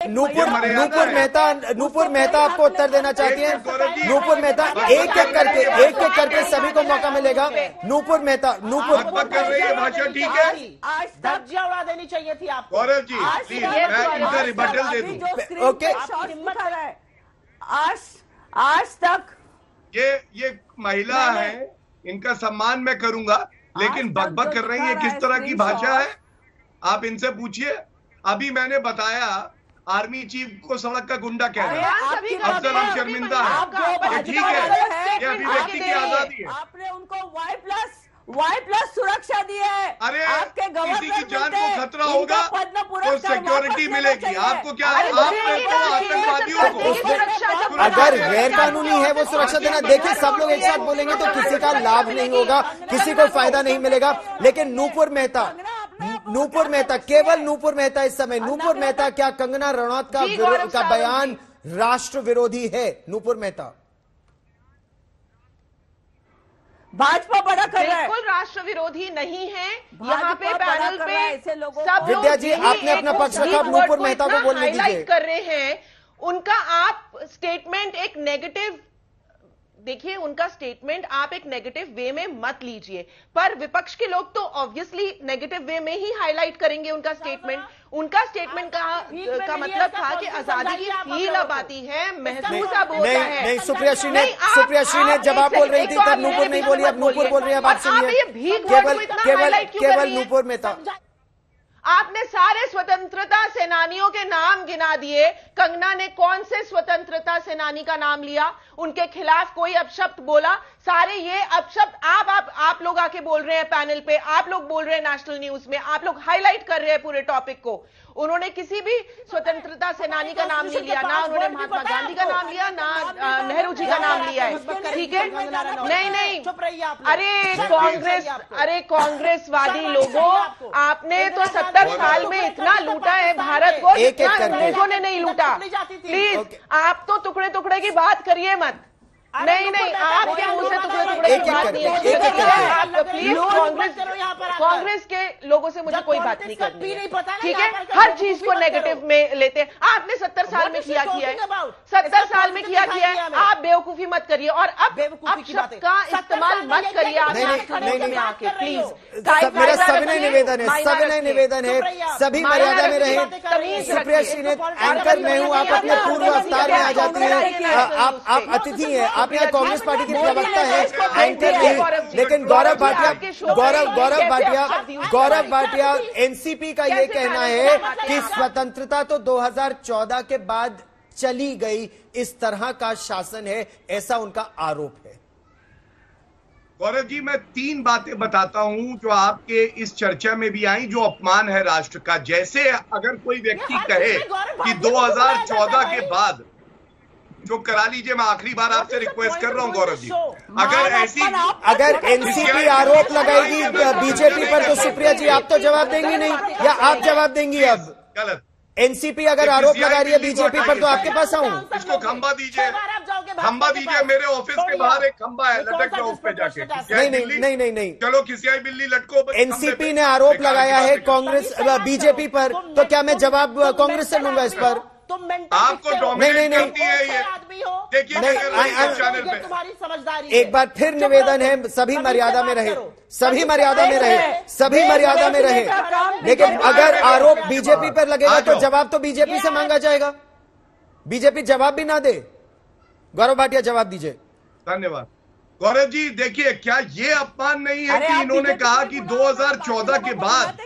नूपुर मेहता आपको उत्तर देना चाहती है। नूपुर मेहता एक एक करके सभी को मौका मिलेगा। नूपुर मेहता कर रही है भाषा, ठीक है। आज धज्जियां उड़ा देनी चाहिए थी आपको। गौरव जी प्लीज, मैं इनका रिबटल दे दूं। ओके, आज तक ये महिला है, इनका सम्मान मैं करूंगा, लेकिन बकबक कर रही है। किस तरह की भाषा है आप इनसे पूछिए। अभी मैंने बताया आर्मी चीफ को सड़क का गुंडा कह रहे हैं, अफसर हम शर्मिंदा है। ठीक है, ये अभिव्यक्ति की आजादी है। आपने उनको वाई प्लस सुरक्षा दी है। अरे आपके किसी की जान को खतरा होगा तो सिक्योरिटी मिलेगी आपको। क्या आप आतंकवादियों को अगर गैर कानूनी है वो सुरक्षा देना। देखिए, सब लोग एक साथ बोलेंगे तो किसी का लाभ नहीं होगा, किसी को फायदा नहीं मिलेगा। लेकिन नूपुर मेहता, केवल नूपुर मेहता इस समय, नूपुर मेहता, क्या कंगना रनौत का बयान राष्ट्र विरोधी है? नूपुर मेहता, भाजपा बड़ा कर रहा है, बिल्कुल राष्ट्र विरोधी नहीं है। यहाँ पे पैनल पे सब विद्या जी आपने अपना पक्ष रखा, नूपुर मेहता को बोलने दीजिए। कर रहे हैं उनका आप स्टेटमेंट एक नेगेटिव, देखिए उनका स्टेटमेंट आप एक नेगेटिव वे में मत लीजिए, पर विपक्ष के लोग तो ऑब्वियसली नेगेटिव वे में ही हाईलाइट करेंगे उनका स्टेटमेंट। उनका स्टेटमेंट का मतलब था कि आजादी की फील अब आती है, महसूस अब होता है। नहीं, सुप्रिया श्री ने जब आप बोल रही थी तब नूपुर नहीं बोली, अब नूपुर बोल रही है। अब आप सुनिए, केवल नूपुर मेहता। आपने सारे स्वतंत्रता सेनानियों के नाम गिना दिए, कंगना ने कौन से स्वतंत्रता सेनानी का नाम लिया? उनके खिलाफ कोई अपशब्द बोला? सारे ये अपशब्द आप लोग आके बोल रहे हैं पैनल पे, आप लोग बोल रहे हैं नेशनल न्यूज में, आप लोग हाईलाइट कर रहे हैं पूरे टॉपिक को। उन्होंने किसी भी स्वतंत्रता सेनानी का नाम नहीं लिया, ना उन्होंने महात्मा गांधी का नाम लिया, ना नेहरू जी का नाम लिया है। ठीक है, नहीं, अरे कांग्रेसवादी लोगों, आपने तो 70 साल में इतना लूटा है भारत को, इतना लोगों ने नहीं लूटा। प्लीज आप तो टुकड़े टुकड़े की बात करिए मत। नहीं, आपके मुंह से टुकड़े की बात नहीं है। प्लीज कांग्रेस के लोगों से मुझे कोई बात नहीं करनी है, ठीक है? हर चीज को नेगेटिव में लेते हैं। आपने 70 साल में किया है, 70 साल में किया है। आप बेवकूफी मत करिए और अब शब्द का इस्तेमाल मत करिए आप में आके, प्लीज। मेरा सविनय निवेदन है, सभी मर्यादा में रहे। सुप्रिया श्री ने एंकर मैं हूँ, आप अपने पूर्व अवतार में आ जाती हैं। आप अतिथि हैं, आप यहाँ कांग्रेस पार्टी की प्रवक्ता है, एंकर नहीं। लेकिन गौरव भाटिया एनसीपी का ये कहना है कि स्वतंत्रता तो 2014 के बाद चली गई, इस तरह का शासन है, ऐसा उनका आरोप है। गौरव जी, मैं 3 बातें बताता हूं जो आपके इस चर्चा में भी आई, जो अपमान है राष्ट्र का। जैसे अगर कोई व्यक्ति कहे कि 2014 के बाद, जो करा लीजिए, मैं आखिरी बार आपसे रिक्वेस्ट कर रहा हूं गौरव जी, अगर एनसीपी आरोप लगाएगी बीजेपी पर तो सुप्रिया जी आप तो जवाब देंगी नहीं, या आप जवाब देंगी? अब गलत। एनसीपी अगर आरोप लगा रही है बीजेपी पर तो आपके पास आऊं? इसको खंबा दीजिए, मेरे ऑफिस के बाहर एक खंबा है, लटक जाओ उस पे जाके। नहीं, चलो खिसियाई बिल्ली लटको। एनसीपी ने आरोप लगाया है कांग्रेस बीजेपी पर, तो क्या मैं जवाब कांग्रेस से लूंगा इस पर? आपको डोमिनेट करती है ये, देखिए तुम्हारी समझदारी। एक बार फिर निवेदन है, सभी मर्यादा में रहे। लेकिन अगर आरोप बीजेपी पर लगेगा तो जवाब तो बीजेपी से मांगा जाएगा। बीजेपी जवाब भी ना दे। गौरव भाटिया जवाब दीजिए। धन्यवाद। गौरव जी देखिए, क्या ये अपमान नहीं है कि इन्होंने कहा कि 2014 के बाद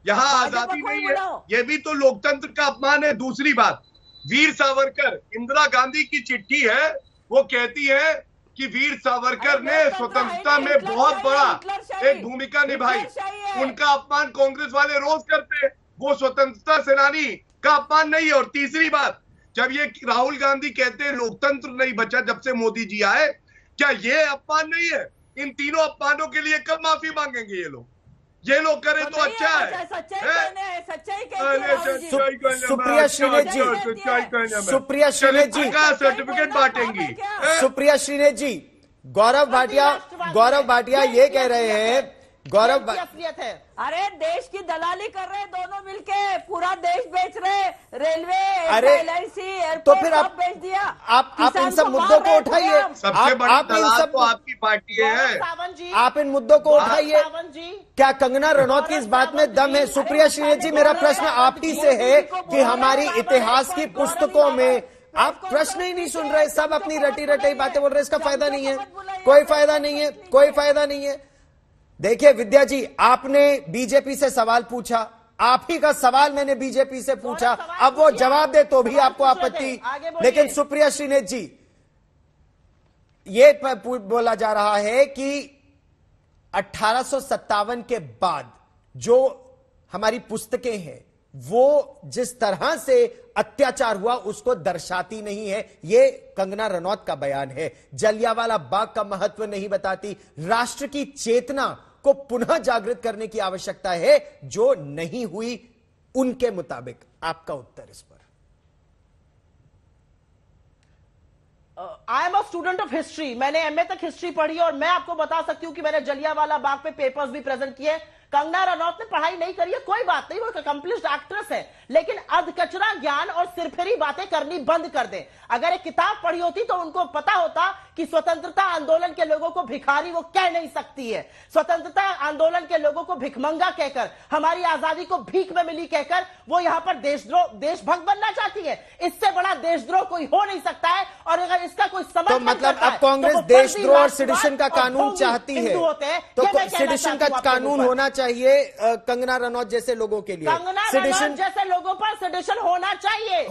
यहाँ आजादी नहीं है? ये भी तो लोकतंत्र का अपमान है। दूसरी बात, वीर सावरकर, इंदिरा गांधी की चिट्ठी है, वो कहती है कि वीर सावरकर ने स्वतंत्रता में बहुत बड़ा एक भूमिका निभाई। उनका अपमान कांग्रेस वाले रोज करते हैं, वो स्वतंत्रता सेनानी का अपमान नहीं है। और तीसरी बात, जब ये राहुल गांधी कहते हैं लोकतंत्र नहीं बचा जब से मोदी जी आए, क्या ये अपमान नहीं है? इन तीनों अपमानों के लिए कब माफी मांगेंगे ये लोग? ये लोग करें तो अच्छा है। सुप्रिया श्रीनेत जी का सर्टिफिकेट बांटेंगी। सुप्रिया श्रीनेत जी, गौरव भाटिया ये कह रहे हैं गौरव असलियत है। अरे देश की दलाली कर रहे हैं दोनों मिलके, पूरा देश बेच रहे, रेलवे, LIC, एयरपोर्ट तो फिर सब बेच दिया। आप इन सब मुद्दों को उठाइए। सबसे बड़ी दलाल तो आपकी पार्टी है। सावंत जी, आप इन मुद्दों को उठाइए। सावंत जी, क्या कंगना रनौत की इस बात में दम है? सुप्रिया श्रीनेत जी, मेरा प्रश्न आप ही से है कि हमारी इतिहास की पुस्तकों में आप प्रश्न ही नहीं सुन रहे, सब अपनी रटी रटी बातें बोल रहे, इसका फायदा नहीं है, कोई फायदा नहीं है, कोई फायदा नहीं है। देखिए विद्या जी, आपने बीजेपी से सवाल पूछा, आप ही का सवाल मैंने बीजेपी से पूछा, अब वो जवाब दे तो भी आपको आपत्ति। लेकिन सुप्रिया श्रीनेत जी, ये बोला जा रहा है कि 1857 के बाद जो हमारी पुस्तकें हैं वो जिस तरह से अत्याचार हुआ उसको दर्शाती नहीं है। ये कंगना रनौत का बयान है। जलियांवाला बाग का महत्व नहीं बताती। राष्ट्र की चेतना को पुनः जागृत करने की आवश्यकता है जो नहीं हुई उनके मुताबिक। आपका उत्तर इस पर? I am a student of history, मैंने MA तक हिस्ट्री पढ़ी और मैं आपको बता सकती हूं कि मैंने जलियांवाला बाग पे पेपर्स भी प्रेजेंट किए। कंगना रनौत ने पढ़ाई नहीं करी है, कोई बात नहीं, वो एक अकम्प्लिश्ड एक्ट्रेस है, लेकिन अधकचरा ज्ञान और सिरफिरी बातें करनी बंद कर दे। अगर एक किताब पढ़ी होती तो उनको पता होता कि स्वतंत्रता आंदोलन के लोगों को भिखारी वो कह नहीं सकती है। स्वतंत्रता आंदोलन के लोगों को भिखमंगा कहकर, हमारी आजादी को भीख में मिली कहकर वो यहां पर देशभक्त बनना चाहती है। इससे बड़ा देशद्रोह कोई हो नहीं सकता है। और अगर इसका कोई समझ तो मतलब अब कांग्रेस देशद्रोह और सिडिशन का कानून चाहती है, तो सिडिशन का कानून होना चाहिए कंगना रनौत जैसे लोगों के लिए। कंगना रनौत जैसे लोगों पर सेडिशन होना चाहिए।